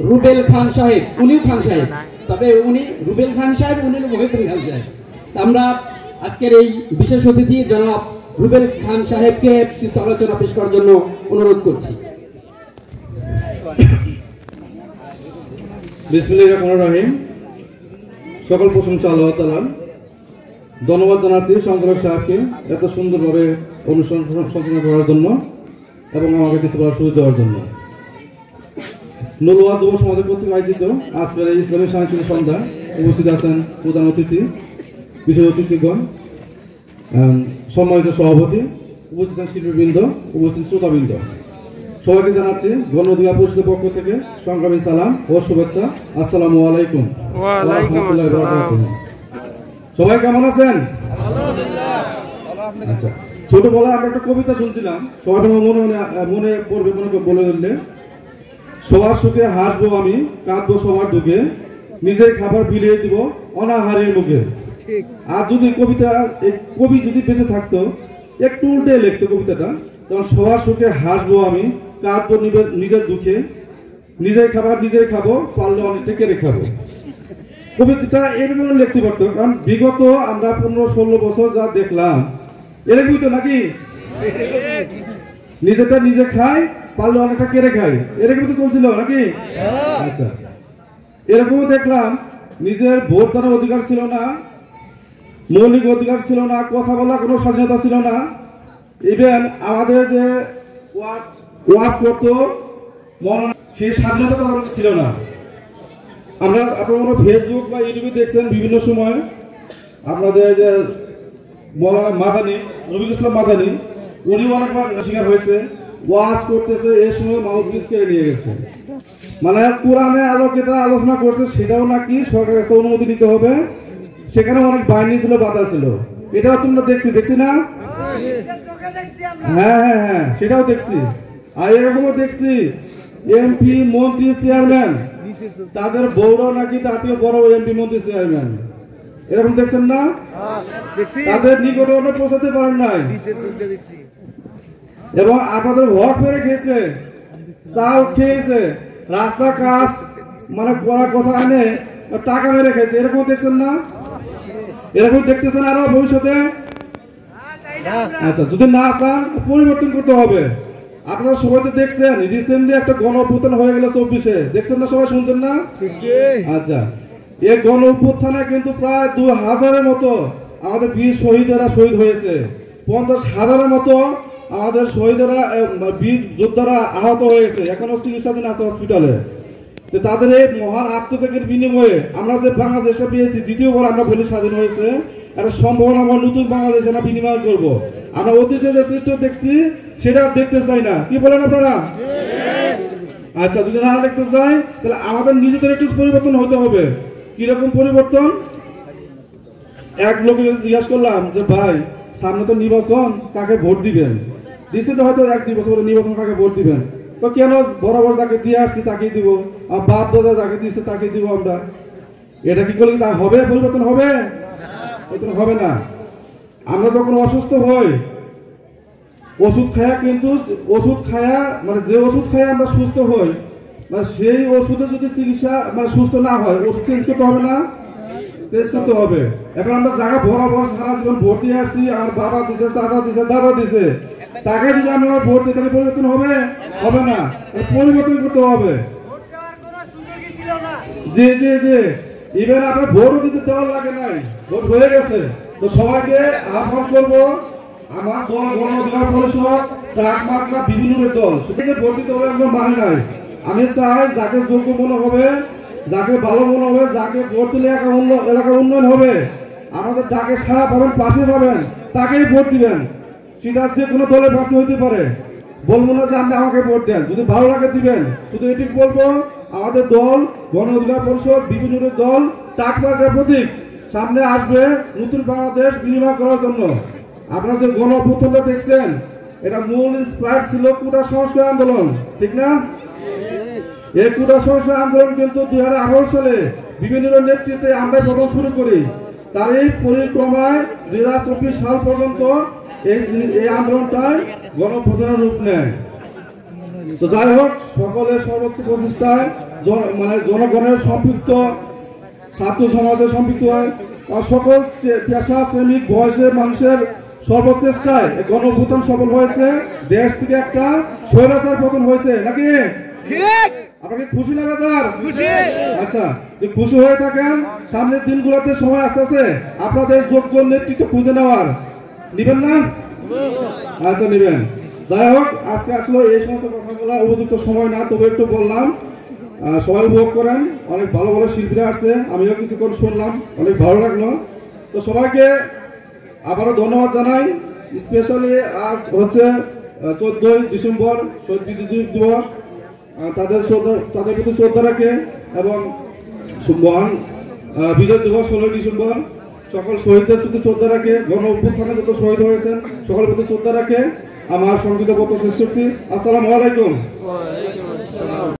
রুবেল খান সাহেব, উনিও খান সাহেব, তবে উনি রুবেল খান সাহেব, উনি মহিউদ্দিন খান সাহেব। আমরা আজকের এই বিশেষ অতিথি জনাব রুবেল খান সাহেবকে কিছু আলোচনা পেশ করার জন্য অনুরোধ করছি। বিসমিল্লাহির রহমানির রহিম। সকল প্রশংসা আল্লাহ তাআলার। ধন্যবাদ জানাচ্ছি সঞ্চালক সাহেবকে এত সুন্দরভাবে অনুষ্ঠান সঞ্চালনা করার জন্য এবং আমাকে কিছু বলার সুযোগ দেওয়ার জন্য। নলুয়া যুব সমাজের কর্তৃক আয়োজিত আজকের এই ইসলামী সাংস্কৃতিক সন্ধ্যা উপস্থিত আছেন প্রধান অতিথি, বিশেষ অতিথিগণ, সম্মানিত সভাপতি, উপস্থিত শিল্পীবৃন্দ, উপস্থিত শ্রোতাবৃন্দ, সবাইকে জানাচ্ছি গণ অধিকার পরিষদের পক্ষ থেকে সংগ্রামী সালাম ও শুভেচ্ছা। আসসালামু আলাইকুম। সবাই কেমন আছেন? আচ্ছা, ছোটবেলায় আমরা একটা কবিতা শুনছিলাম, সবার মনে পড়বে, মনে বলে ধরলে, সবার সুখে হাসবো আমি, কাঁদবো সবার দুঃখে, নিজের খাবার বিলিয়ে দিব অনাহারের মুখে। আর যদি কবিতা কবি যদি বেঁচে থাকতো, একটু উল্টে লিখতো কবিতাটা, তখন সবার সুখে হাসবো আমি, কাঁদবো নিজের দুঃখে, নিজের খাবার নিজের খাবো, পারলে অনেকটা কেড়ে খাবো। কবিতাটা এরকম লিখতে পারতো, কারণ বিগত আমরা 15-16 বছর যা দেখলাম এরকমই তো নাকি, নিজেরটা নিজে খাই, পারলে অনেকটা কেড়ে খাই, এরকমই তো চলছিল নাকি। আচ্ছা, এরকমও দেখলাম নিজের ভোট দেওয়ার অধিকার ছিল না, মৌলিক অধিকার ছিল না, কথা বলার কোনো স্বাধীনতা ছিল না। ইভেন আমাদের যে ওয়াজ করতো সেই স্বাধীনতা ছিল না। আপনারা ফেসবুক বা ইউটিউবে দেখছেন বিভিন্ন সময় আপনাদের যে মৌলানা মাদানী, রবিউল ইসলাম মাদানী, উনি অনেকবার শিকার হয়েছে, ওয়াজ করতেছে, এই সময় মাউথপিস কেড়ে নিয়ে গেছে। মানে কোরআনে আলোকে আলোচনা করছে, সেটাও নাকি সরকারের কাছে অনুমতি নিতে হবে, সেখানে অনেক বাইনি ছিল, বাধা ছিল। এটাও তোমরা দেখছি না? হ্যাঁ, সেটাও দেখছি। আর এরকমও দেখছি এমপি, মন্ত্রী, চেয়ারম্যান, তাদের বউরাও নাকি তার থেকে বড় এমপি, মন্ত্রী, চেয়ারম্যান। এরকম দেখছেন না? তাদের নিকটে পৌঁছাতে পারেন নাই, এবং আপনাদের ভোট মেরে খেয়েছে, চাল খেয়েছে, রাস্তা কাজ মানে করা কথা এনে টাকা মেরে খেয়েছে। এরকম দেখছেন না? এরকম দেখতেছেন আরো ভবিষ্যতে? আচ্ছা, যদি না চান পরিবর্তন করতে হবে। আপনারা সবাই তো দেখছেন রিসেন্টলি একটা গণ অভ্যুত্থান হয়ে গেল 24-এ, দেখছেন না? সবাই শুনছেন না? আচ্ছা, এই গণ অভ্যুত্থানে কিন্তু প্রায় 2000-এর মতো আমাদের বীর শহীদেরা শহীদ হয়েছে, 50,000-এর মতো আমাদের শহীদেরা বীর যোদ্ধারা আহত হয়েছে, এখনো চিকিৎসাধীন আছে হসপিটালে। তাদের এই মহান আত্মত্যাগের বিনিময়ে আমরা যে বাংলাদেশটা পেয়েছি, দ্বিতীয়বার আমরা বলি স্বাধীন হয়েছে, একটা সম্ভাবনা আমরা নতুন বাংলাদেশ আমরা বিনিময় করবো। আমরা অতীতে যে চিত্র দেখছি সেটা দেখতে চাই না, কি বলেন আপনারা? আচ্ছা, যদি না দেখতে চাই তাহলে আমাদের নিজেদের একটু পরিবর্তন হতে হবে। কিরকম পরিবর্তন? এক লোকের জিজ্ঞাসা করলাম যে ভাই, সামনে তো নির্বাচন, কাকে ভোট দিবেন? দিচ্ছে তো হয়তো 1-2 বছর নির্বাচন, কাকে ভোট দিবেন? তো কেন বরাবর যাকে দিয়ে আসছি তাকেই দিব, বাপ দাদা যাকে দিচ্ছে তাকেই দিব আমরা। এটা কি করলে তা হবে? পরিবর্তন হবে? হবে না। আমরা যখন অসুস্থ হই, ওষুধ খায়া, কিন্তু ওষুধ খায়া মানে যে ওষুধ খায়া আমরা সুস্থ হই, মানে সেই ওষুধে যদি চিকিৎসা মানে সুস্থ না হয়, ওষুধ চেঞ্জ করতে হবে না? চেঞ্জ করতে হবে। এখন আমরা জায়গা বরাবর সারা জীবন ভোট দিয়ে আসছি, আমার বাবা দিছে, চাচা দিছে, দাদা দিছে, তাকে যদি আমি আমার ভোট দিই তাহলে পরিবর্তন হবে? হবে না, পরিবর্তন করতে হবে। জি জি জি, ইভেন আপনার ভোটও দিতে দেওয়ার লাগে নাই, ভোট হয়ে গেছে। তো সবাইকে আহ্বান করবো, আমার দল গণ অধিকার পরিষদ, ট্রাক মার্কা, বিভিন্ন দল, সেটাকে ভোট দিতে হবে একদম মানে নাই। আমি চাই যাকে যোগ্য মনে হবে, যাকে ভালো মনে হবে, যাকে ভোট দিলে এলাকা উন্নয়ন হবে, আমাদের ডাকে সারা পাবেন, পাশে পাবেন, তাকেই ভোট দিবেন। সেটা যে কোনো দলের প্রার্থী হইতে পারে। বলবো না যে আপনি আমাকে ভোট দেন, যদি ভালো লাগে দিবেন। শুধু এটি বলবো, আমাদের দল গণ অধিকার পরিষদ, বিভিন্ন দল ট্রাক মার্কার প্রতীক সামনে আসবে নতুন বাংলাদেশ বিনিময় করার জন্য। আপনারা যে গণ অভ্যুত্থানটা দেখছেন, এটা মূল ইন্সপায়ার ছিল কোটা সংস্কার আন্দোলন, ঠিক না? এই কোটা সংস্কার আন্দোলন কিন্তু 2018 সালে বিভিন্ন নেতৃত্বে আমরা প্রথম শুরু করি। তার এই পরিক্রমায় 2024 সাল পর্যন্ত এই আন্দোলনটাই গণ অভ্যুত্থানের রূপ নেয়। তো যাই হোক, সকলের সর্বোচ্চ প্রচেষ্টায় মানে জনগণের সম্পৃক্ত, ছাত্র সমাজের সম্পৃক্ত হয়, সকল পেশা শ্রমিক বয়সের মানুষের সর্বচেষ্টায় গণ অভ্যুত্থান সফল হয়েছে। দেশ থেকে একটা স্বৈরাচার পতন হয়েছে নাকি? আপনাকে খুশি না বেজার? আচ্ছা, যে খুশি হয়ে থাকেন, সামনের দিনগুলোতে সময় আসতেছে আপনাদের যোগ্য নেতৃত্ব খুঁজে নেওয়ার, নিবেন না? আচ্ছা নিবেন। যাই হোক, আজকে আসলে এই সমস্ত কথাগুলো উপযুক্ত সময় না, তবে একটু বললাম, সবাই উপভোগ করেন। অনেক ভালো ভালো শিল্পীরা আসছে, আমিও কিছুক্ষণ শুনলাম, অনেক ভালো লাগলো। তো সবাইকে আবারও ধন্যবাদ জানাই। স্পেশালি আজ হচ্ছে 14ই ডিসেম্বর, শহীদ বিদ্যুৎ দিবস। তাদের প্রতি শ্রদ্ধা রাখে এবং মহান বিজয় দিবস 16ই ডিসেম্বর। সকল শহীদদের প্রতি শ্রদ্ধা রাখে, গণ অভ্যুত্থানে যত শহীদ হয়েছেন সকলের প্রতি শ্রদ্ধা রাখে আমার সংক্ষিপ্ত বক্তব্য শেষ করছি। আসসালামু আলাইকুম।